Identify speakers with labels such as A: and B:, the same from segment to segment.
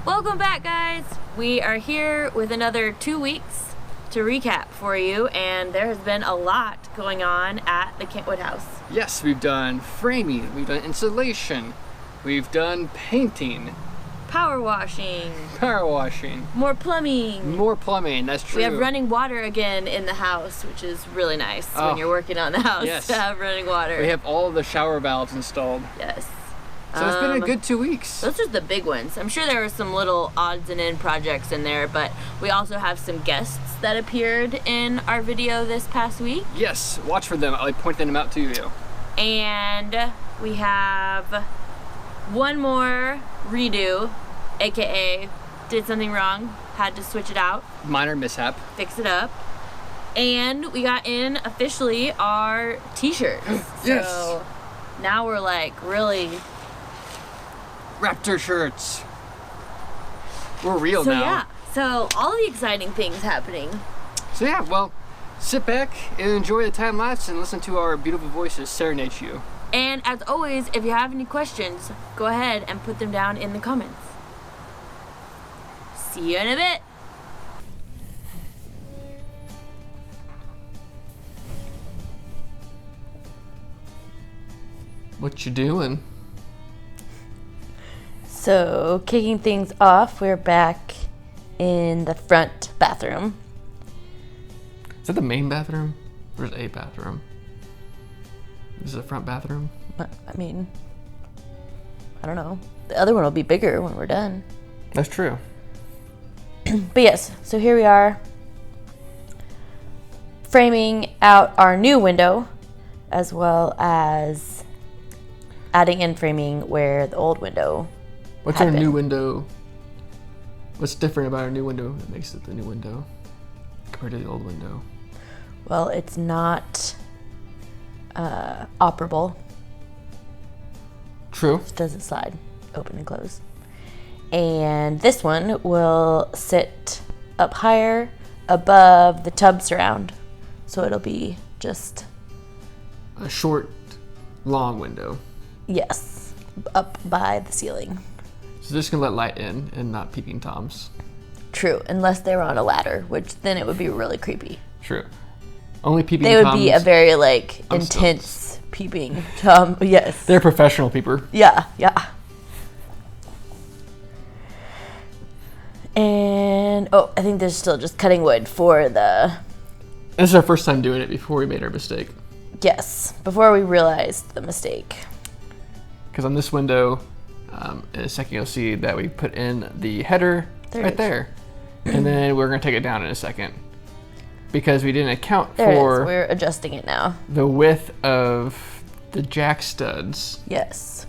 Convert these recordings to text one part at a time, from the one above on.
A: Welcome back, guys. We are here with another 2 weeks to recap for you, and there has been a lot going on at the Kentwood house.
B: Yes, we've done framing, we've done insulation, we've done painting,
A: Power washing,
B: more plumbing, that's true.
A: We have running water again in the house, which is really nice when you're working on the house to have running water.
B: We have all the shower valves installed.
A: Yes.
B: So it's been a good 2 weeks.
A: Those are the big ones. I'm sure there were some little odds and end projects in there, but we also have some guests that appeared in our video this past week.
B: Yes, watch for them. I'll point them out to you.
A: And we have one more redo, aka did something wrong, had to switch it out.
B: Minor mishap.
A: Fix it up. And we got in officially our t-shirts.
B: Yes.
A: So now we're like really...
B: Raptor shirts. We're real now.
A: Yeah, so all the exciting things happening.
B: So yeah, well, sit back and enjoy the time lapse and listen to our beautiful voices serenade you.
A: And as always, if you have any questions, go ahead and put them down in the comments. See you in a bit.
B: What you doing?
A: So, kicking things off, we're back in the front bathroom.
B: Is that the main bathroom? Or is it a bathroom? Is it a front bathroom?
A: I mean, I don't know. The other one will be bigger when we're done.
B: That's true.
A: But yes, so here we are, framing out our new window, as well as adding in framing where the old window
B: What's our new window? What's different about our new window that makes it the new window compared to the old window?
A: Well, it's not operable.
B: True.
A: It doesn't slide open and close. And this one will sit up higher above the tub surround. So it'll be just...
B: a short, long window.
A: Yes, up by the ceiling.
B: So this can let light in and not peeping Toms.
A: True, unless they were on a ladder, which then it would be really creepy.
B: True. Only peeping
A: They would
B: Toms
A: be a very intense peeping Tom. Yes.
B: They're professional peeper.
A: Yeah. And I think they're still just cutting wood for the...
B: This is our first time doing it before we made our mistake.
A: Yes, before we realized the mistake.
B: Because on this window, in a second you'll see that we put in the header right there. And then we're going to take it down in a second. Because we didn't account for...
A: We're adjusting it now.
B: The width of the jack studs.
A: Yes.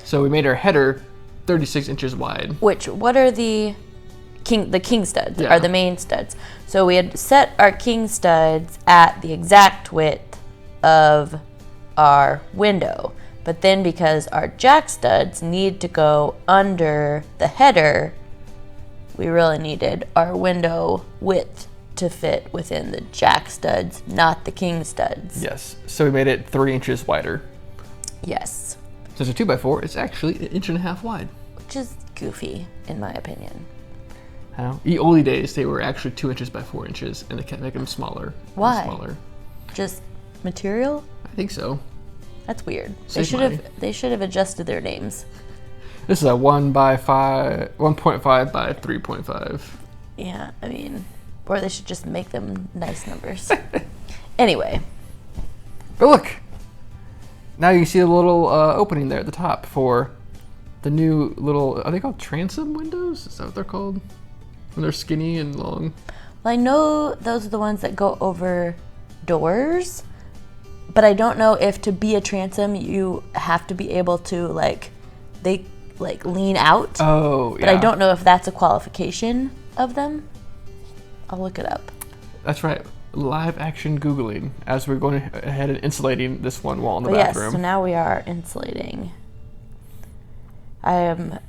B: So we made our header 36 inches wide.
A: What are the king studs? Are the main studs. So we had set our king studs at the exact width of our window. But then because our jack studs need to go under the header, we really needed our window width to fit within the jack studs, not the king studs.
B: Yes. So we made it 3 inches wider.
A: Yes.
B: So it's a 2x4. It's actually 1.5 inches wide.
A: Which is goofy, in my opinion.
B: How? The oldie days, they were actually 2 inches by 4 inches, and they kept making them smaller.
A: Why?
B: Smaller.
A: Just material?
B: I think so.
A: That's weird. They should have adjusted their names.
B: This is a 1.5 by 3.5.
A: Yeah, I mean, or they should just make them nice numbers. Anyway.
B: But look, now you see a little opening there at the top for the new little, are they called transom windows? Is that what they're called? When they're skinny and long?
A: Well, I know those are the ones that go over doors, but I don't know if to be a transom you have to be able to lean out.
B: Oh, yeah.
A: But I don't know if that's a qualification of them. I'll look it up.
B: That's right. Live action Googling as we're going ahead and insulating this one wall in the bathroom.
A: Yes, so now we are insulating. I'm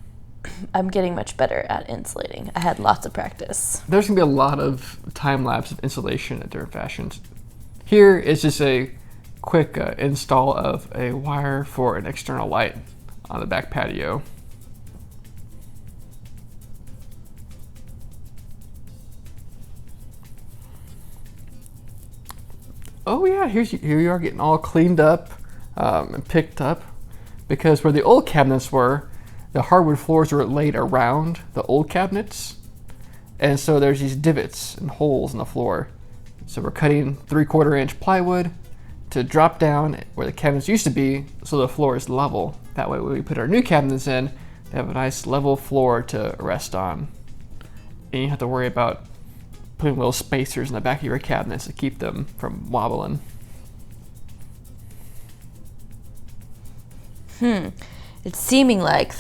A: getting much better at insulating. I had lots of practice.
B: There's going to be a lot of time lapse of insulation at different fashions. Here is just a quick install of a wire for an external light on the back patio. Oh yeah, here you are getting all cleaned up and picked up, because where the old cabinets were, the hardwood floors were laid around the old cabinets, and so there's these divots and holes in the floor. So we're cutting 3/4 inch plywood to drop down where the cabinets used to be, so the floor is level. That way, when we put our new cabinets in, they have a nice level floor to rest on, and you have to worry about putting little spacers in the back of your cabinets to keep them from wobbling.
A: It's seeming like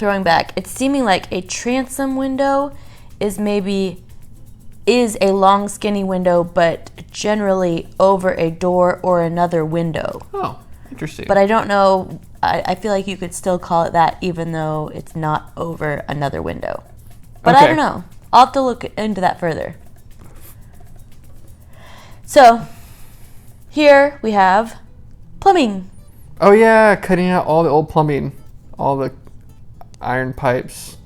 A: a transom window is a long skinny window, but generally over a door or another window.
B: Oh, interesting.
A: But I don't know. I feel like you could still call it that even though it's not over another window. But
B: Okay.
A: I don't know. I'll have to look into that further. So, here we have plumbing.
B: Oh yeah, cutting out all the old plumbing, all the iron pipes,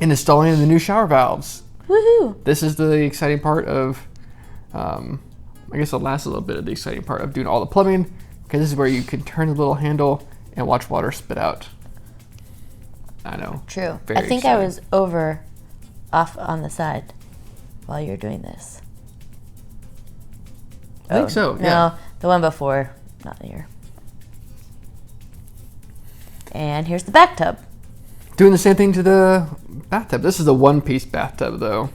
B: and installing the new shower valves.
A: Woohoo!
B: This is the exciting part of, I guess the last little bit of the exciting part of doing all the plumbing, because this is where you can turn the little handle and watch water spit out. I know.
A: True.
B: Very
A: I think
B: exciting.
A: I was off on the side while you're doing this.
B: I think so,
A: No,
B: yeah.
A: the one before, not here. And here's the bathtub.
B: Doing the same thing to the bathtub. This is a one-piece bathtub, though.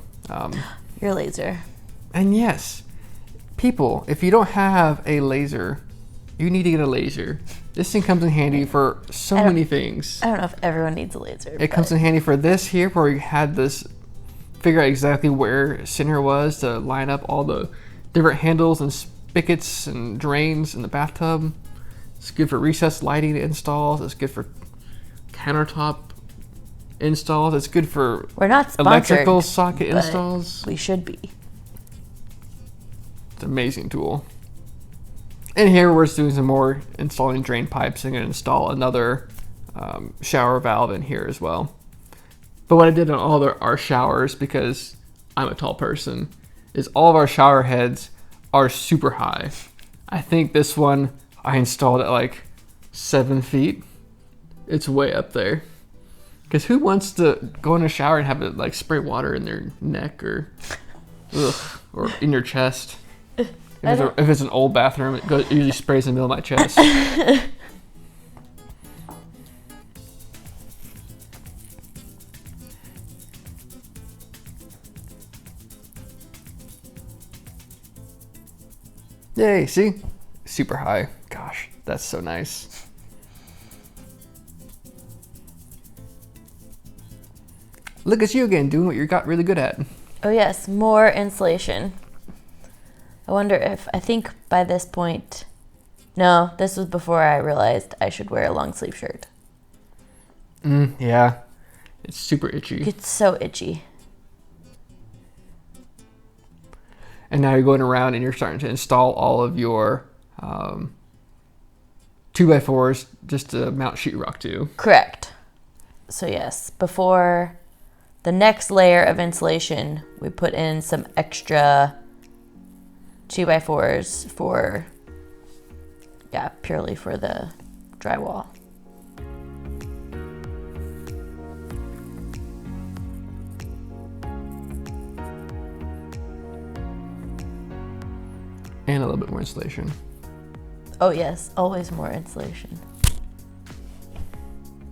A: Your laser.
B: And yes, people, if you don't have a laser, you need to get a laser. This thing comes in handy for so many things.
A: I don't know if everyone needs a laser.
B: It comes in handy for this here, where you had this, figure out exactly where center was to line up all the different handles and spigots and drains in the bathtub. It's good for recessed lighting installs. It's good for countertop installs. It's good for
A: We're not sponsored,
B: electrical socket
A: but
B: installs.
A: we should be.
B: It's an amazing tool. And here we're just doing some more installing drain pipes and going to install another shower valve in here as well. But what I did on all our showers, because I'm a tall person, is all of our shower heads are super high. I think this one I installed at like 7 feet. It's way up there. Because who wants to go in a shower and have it like spray water in their neck or in your chest? If it's an old bathroom, it usually sprays in the middle of my chest. Yay, see? Super high. Gosh, that's so nice. Look at you again, doing what you got really good at.
A: Oh yes, more insulation. I wonder if, I think by this point, no, this was before I realized I should wear a long sleeve shirt.
B: Yeah, it's super itchy.
A: It's so itchy.
B: And now you're going around and you're starting to install all of your 2x4s just to mount sheetrock to.
A: Correct. So yes, before the next layer of insulation, we put in some extra 2x4s for, purely for the drywall.
B: And a little bit more insulation.
A: Oh yes, always more insulation.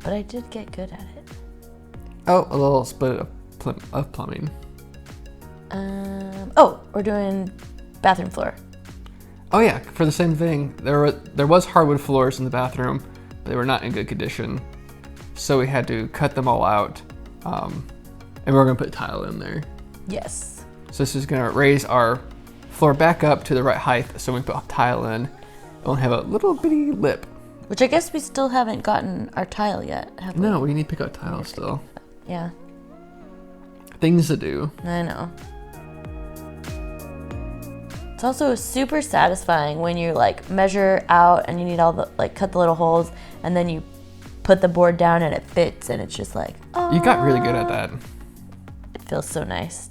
A: But I did get good at it.
B: Oh, a little split of plumbing.
A: We're doing bathroom floor.
B: Oh yeah, for the same thing. There was hardwood floors in the bathroom, but they were not in good condition. So we had to cut them all out. And we're gonna put tile in there.
A: Yes.
B: So this is gonna raise our floor back up to the right height, so when we put tile in, it'll have a little bitty lip.
A: Which I guess we still haven't gotten our tile yet, have we?
B: No, we need to pick out tile still.
A: Yeah,
B: Things to do.
A: I know. It's also super satisfying when you like measure out and you need all the, like cut the little holes and then you put the board down and it fits and it's just like, oh.
B: You got really good at that.
A: It feels so nice.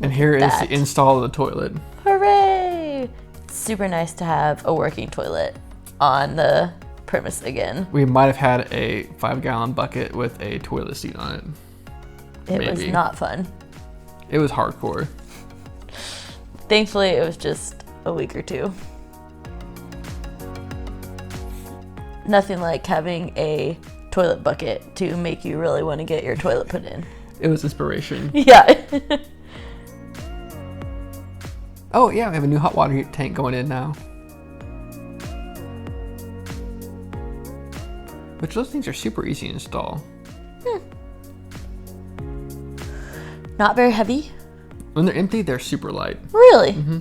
B: And here is the install of the toilet.
A: Hooray! It's super nice to have a working toilet on the premise again.
B: We might have had a 5-gallon bucket with a toilet seat on it.
A: It was not fun.
B: It was hardcore.
A: Thankfully, it was just a week or two. Nothing like having a toilet bucket to make you really want to get your toilet put in.
B: It was inspiration.
A: Yeah.
B: Oh, yeah, we have a new hot water tank going in now. Which those things are super easy to install.
A: Not very heavy.
B: When they're empty, they're super light.
A: Really?
B: Mm-hmm.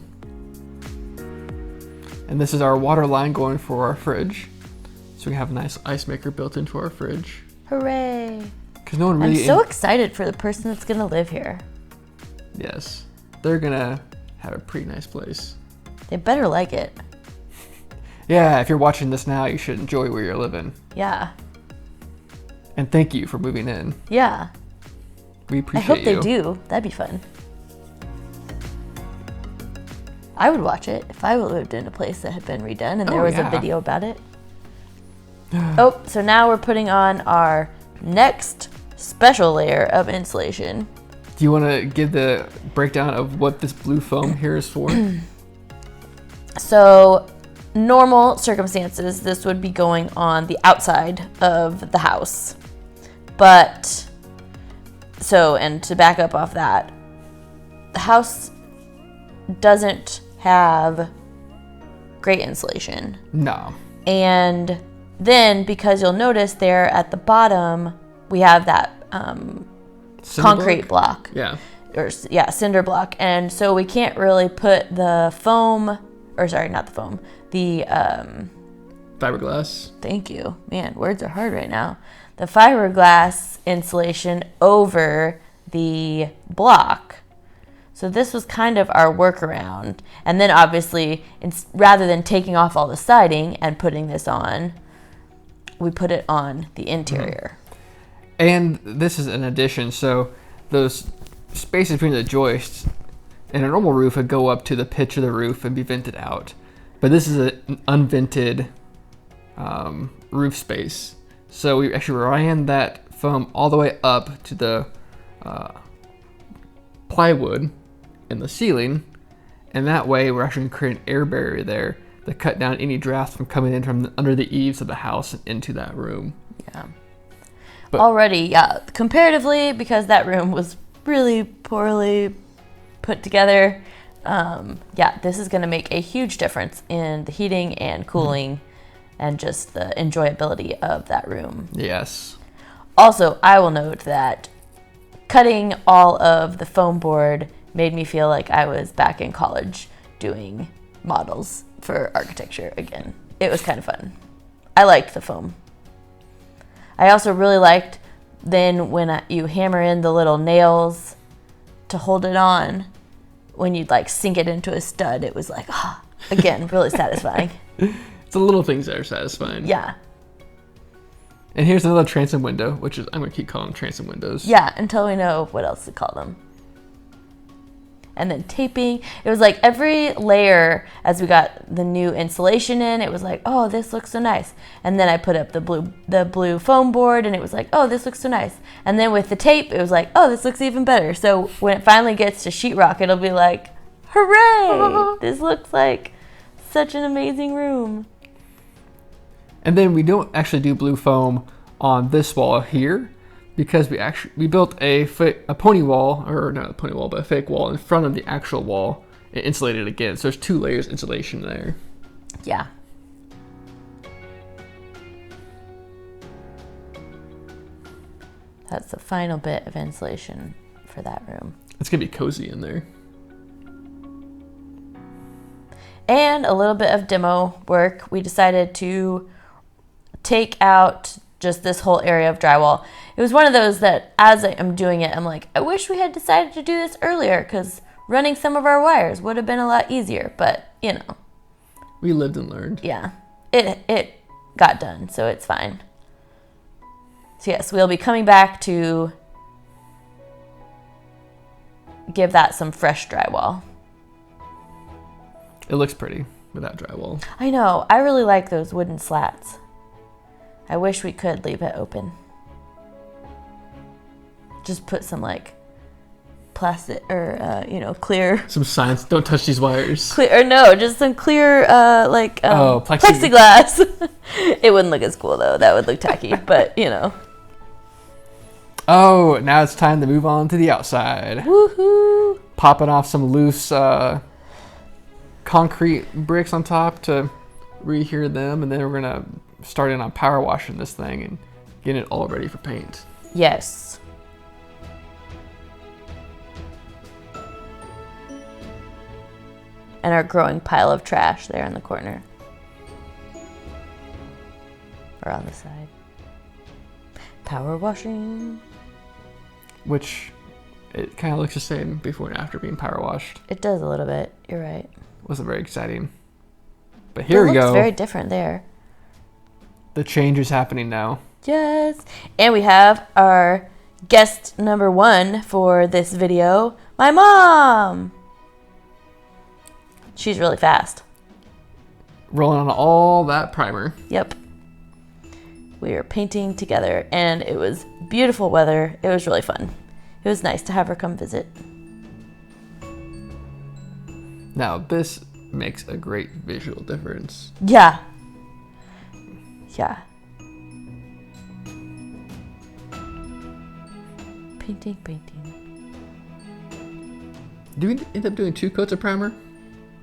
B: And this is our water line going for our fridge. So we have a nice ice maker built into our fridge.
A: Hooray.
B: Because no one really...
A: I'm so excited for the person that's going to live here.
B: Yes. They're going to have a pretty nice place.
A: They better like it.
B: Yeah, if you're watching this now, you should enjoy where you're living.
A: Yeah.
B: And thank you for moving in.
A: Yeah.
B: We appreciate you.
A: I hope they do. That'd be fun. I would watch it if I lived in a place that had been redone and there was a video about it. Oh, so now we're putting on our next special layer of insulation.
B: Do you want to give the breakdown of what this blue foam here is for?
A: So, normal circumstances, this would be going on the outside of the house. But, and to back up off that, the house doesn't have great insulation.
B: No.
A: And then, because you'll notice there at the bottom, we have that concrete block.
B: Yeah.
A: Cinder block. And so we can't really put the foam, or sorry, not the foam, the
B: fiberglass.
A: Thank you. Man, words are hard right now. The fiberglass insulation over the block. So this was kind of our workaround. And then obviously, rather than taking off all the siding and putting this on, we put it on the interior.
B: And this is an addition. So those spaces between the joists in a normal roof would go up to the pitch of the roof and be vented out. But this is an unvented roof space. So we actually ran that foam all the way up to the plywood in the ceiling, and that way we're actually going to create an air barrier there to cut down any drafts from coming in from under the eaves of the house and into that room.
A: Yeah. But comparatively, because that room was really poorly put together, this is going to make a huge difference in the heating and cooling and just the enjoyability of that room.
B: Yes.
A: Also, I will note that cutting all of the foam board made me feel like I was back in college doing models for architecture again. It was kind of fun. I liked the foam. I also really liked then when you hammer in the little nails to hold it on, when you'd like sink it into a stud, it was like, again, really satisfying.
B: It's the little things that are satisfying.
A: Yeah.
B: And here's another transom window, which is, I'm going to keep calling them transom windows.
A: Yeah, until we know what else to call them. And then taping. It was like every layer, as we got the new insulation in, it was like, oh, this looks so nice. And then I put up the blue foam board, and it was like, oh, this looks so nice. And then with the tape, it was like, oh, this looks even better. So when it finally gets to sheetrock, it'll be like, hooray! This looks like such an amazing room.
B: And then we don't actually do blue foam on this wall here, because we built a pony wall, or not a pony wall, but a fake wall in front of the actual wall and insulated it again. So there's 2 layers of insulation there.
A: Yeah. That's the final bit of insulation for that room.
B: It's gonna be cozy in there.
A: And a little bit of demo work. We decided to take out just this whole area of drywall. It was one of those that as I am doing it, I'm like, I wish we had decided to do this earlier, because running some of our wires would have been a lot easier, but
B: we lived and learned.
A: Yeah, it got done, so it's fine. So yes, we'll be coming back to give that some fresh drywall.
B: It looks pretty without drywall.
A: I know. I really like those wooden slats. I wish we could leave it open. Just put some like plastic or clear.
B: Some signs. Don't touch these wires.
A: Clear or no, just some clear plexiglass. It wouldn't look as cool though. That would look tacky. But
B: Oh, now it's time to move on to the outside.
A: Woohoo!
B: Popping off some loose concrete bricks on top to reheat them, and then we're gonna start in on power washing this thing and getting it all ready for paint.
A: Yes. And our growing pile of trash there in the corner. Or on the side. Power washing.
B: Which, it kind of looks the same before and after being power washed.
A: It does a little bit. You're right.
B: Wasn't very exciting. But here we go.
A: It looks very different there.
B: The change is happening now.
A: Yes. And we have our guest number 1 for this video, my mom. She's really fast.
B: Rolling on all that primer.
A: Yep. We were painting together, and it was beautiful weather. It was really fun. It was nice to have her come visit.
B: Now, this makes a great visual difference.
A: Yeah. Yeah. Painting.
B: Do we end up doing 2 coats of primer?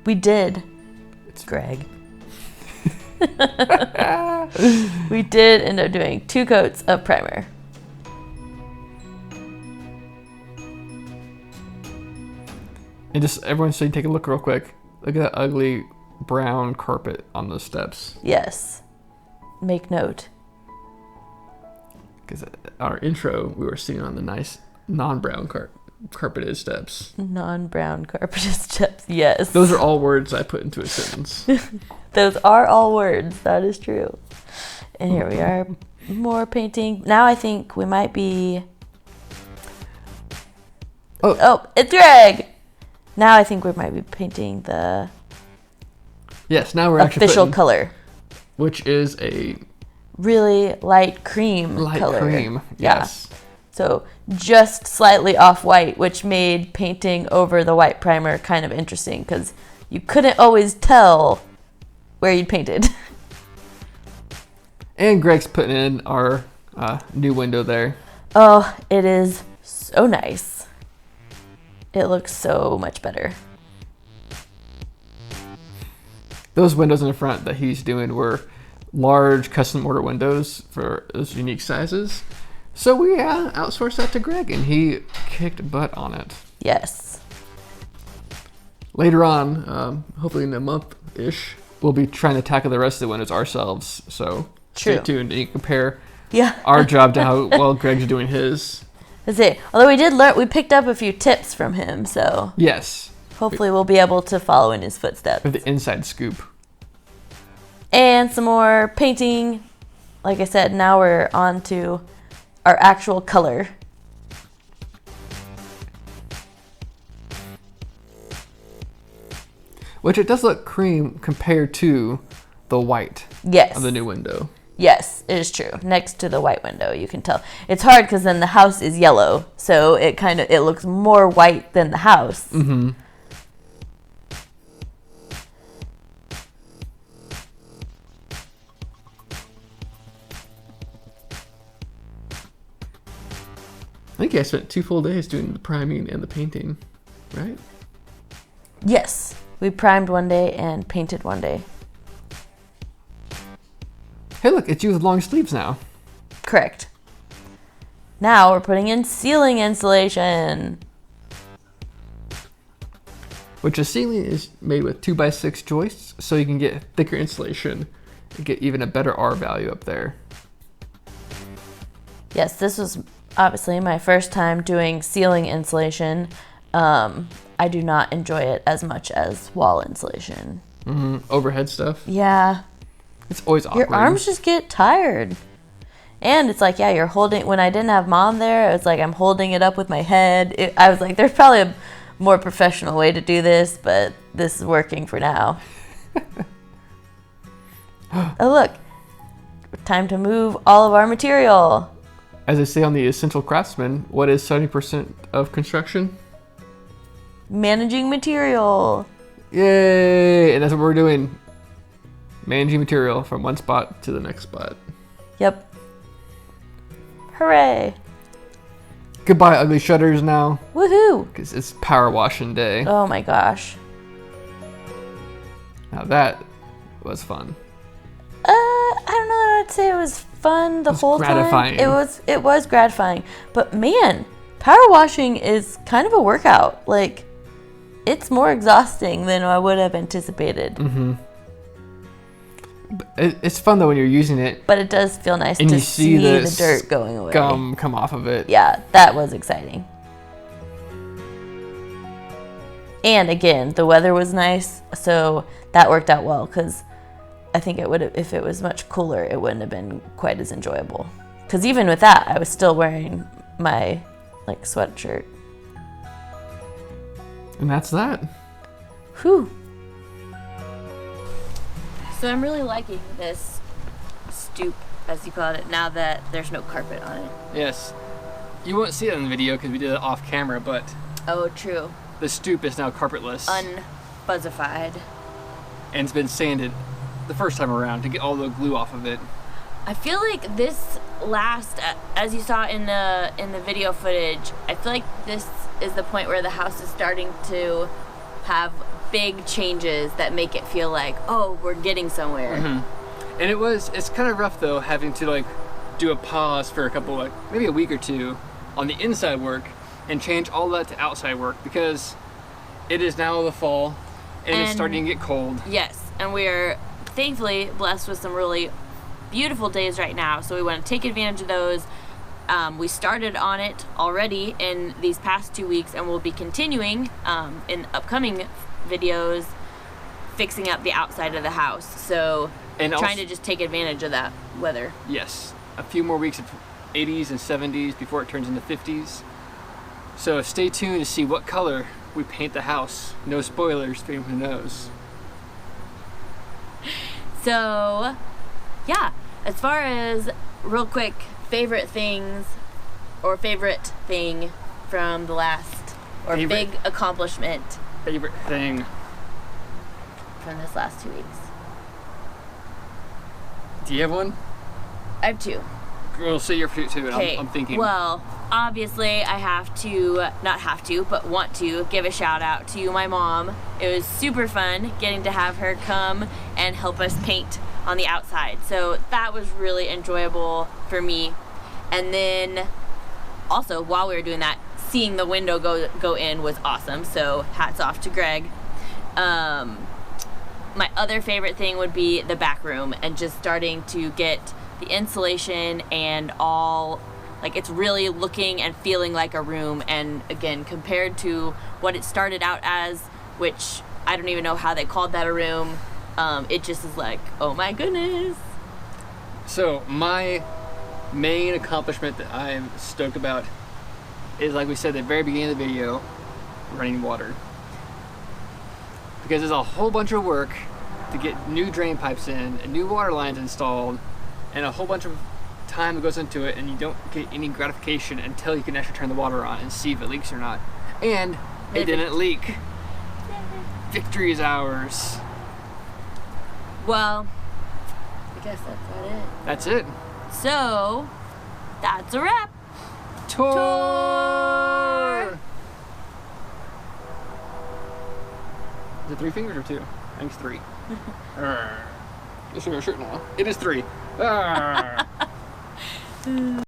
A: We did. It's Greg. We did end up doing 2 coats of primer.
B: And just everyone, so you take a look real quick. Look at that ugly brown carpet on those steps.
A: Yes. Make note.
B: Because our intro, we were sitting on the nice non-brown carpeted steps.
A: Non-brown carpeted steps, yes.
B: Those are all words I put into a sentence.
A: Those are all words, that is true. And here we are, more painting. Now I think we might be... Oh, it's Greg! Now I think we might be painting the...
B: Yes, now we're actually
A: official color.
B: Which is a...
A: really light cream color.
B: Light cream, yes.
A: Yeah. So just slightly off-white, which made painting over the white primer kind of interesting because you couldn't always tell where you'd painted.
B: And Greg's putting in our new window there.
A: Oh, it is so nice. It looks so much better.
B: Those windows in the front that he's doing were large custom order windows for those unique sizes. So we outsourced that to Greg, and he kicked butt on it.
A: Yes.
B: Later on, hopefully in a month-ish, we'll be trying to tackle the rest of the windows ourselves. So stay tuned and you compare our job to how well Greg's doing his.
A: That's it. Although we picked up a few tips from him, so
B: yes,
A: hopefully we'll be able to follow in his footsteps.
B: With the inside scoop.
A: And some more painting. Like I said, now we're on to our actual color.
B: Which it does look cream compared to the white of the new window.
A: Yes, it is true. Next to the white window, you can tell. It's hard because then the house is yellow, so it looks more white than the house.
B: Mm-hmm. I think I spent 2 full days doing the priming and the painting, right?
A: Yes. We primed one day and painted one day.
B: Hey, look, it's you with long sleeves now.
A: Correct. Now we're putting in ceiling insulation.
B: Which a ceiling is made with 2x6 joists, so you can get thicker insulation and get even a better R value up there.
A: Yes, this was obviously my first time doing ceiling insulation. I do not enjoy it as much as wall insulation.
B: Mm-hmm. Overhead stuff.
A: Yeah.
B: It's always awkward.
A: Your arms just get tired. And it's like, you're holding, when I didn't have mom there, it was like I'm holding it up with my head. I was like, there's probably more professional way to do this, but this is working for now. Oh, look. Time to move all of our material.
B: As they say on The Essential Craftsman, what is 70% of construction?
A: Managing material.
B: Yay! And that's what we're doing. Managing material from one spot to the next spot.
A: Yep. Hooray.
B: Goodbye, ugly shutters now.
A: Woohoo!
B: Because it's power washing day.
A: Oh my gosh.
B: Now that was fun.
A: I don't know that I'd say it was fun the whole
B: gratifying.
A: time. It was gratifying. But man, power washing is kind of a workout. Like, it's more exhausting than I would have anticipated.
B: Mm-hmm. It's fun though when you're using it.
A: But it does feel nice to see the dirt going away.
B: Gum come off of it.
A: Yeah, that was exciting. And again, the weather was nice, so that worked out well because I think it would have, if it was much cooler, it wouldn't have been quite as enjoyable. Because even with that, I was still wearing my sweatshirt.
B: And that's that.
A: Whew. So I'm really liking this stoop, as you call it, now that there's no carpet on it.
B: Yes. You won't see it in the video because we did it off camera, but...
A: Oh, true.
B: The stoop is now carpetless.
A: Unfuzzified.
B: And it's been sanded the first time around to get all the glue off of it.
A: I feel like this last, as you saw in the video footage, I feel like this is the point where the house is starting to have big changes that make it feel like, oh, we're getting somewhere.
B: Mm-hmm. And it's kind of rough though, having to do a pause for a couple, maybe a week or two on the inside work and change all that to outside work because it is now the fall and it's starting to get cold.
A: Yes, and we're thankfully blessed with some really beautiful days right now, so we want to take advantage of those. We started on it already in these past 2 weeks, and we'll be continuing in upcoming videos fixing up the outside of the house. So trying to just take advantage of that weather.
B: Yes, a few more weeks of 80s and 70s before it turns into 50s. So stay tuned to see what color we paint the house. No spoilers for anyone who knows.
A: So, yeah, as far as real quick favorite things or favorite thing from the last big accomplishment.
B: Favorite thing
A: from this last 2 weeks.
B: Do you have one?
A: I have two.
B: We'll say your two, and
A: Okay.
B: I'm thinking.
A: Well, obviously I want to give a shout out to my mom. It was super fun getting to have her come and help us paint on the outside. So that was really enjoyable for me. And then also while we were doing that, seeing the window go in was awesome. So hats off to Greg. My other favorite thing would be the back room and just starting to get the insulation and all, it's really looking and feeling like a room. And again, compared to what it started out as, which I don't even know how they called that a room, it just is like, oh my goodness.
B: So my main accomplishment that I'm stoked about is, like we said at the very beginning of the video, running water. Because there's a whole bunch of work to get new drain pipes in and new water lines installed and a whole bunch of time that goes into it, and you don't get any gratification until you can actually turn the water on and see if it leaks or not. And it didn't leak. Victory is ours.
A: Well, I guess that's about it.
B: That's it.
A: So, that's a wrap.
B: Tour! Is it 3 fingers or 2? I think it's 3. This is my shirt now. It is 3.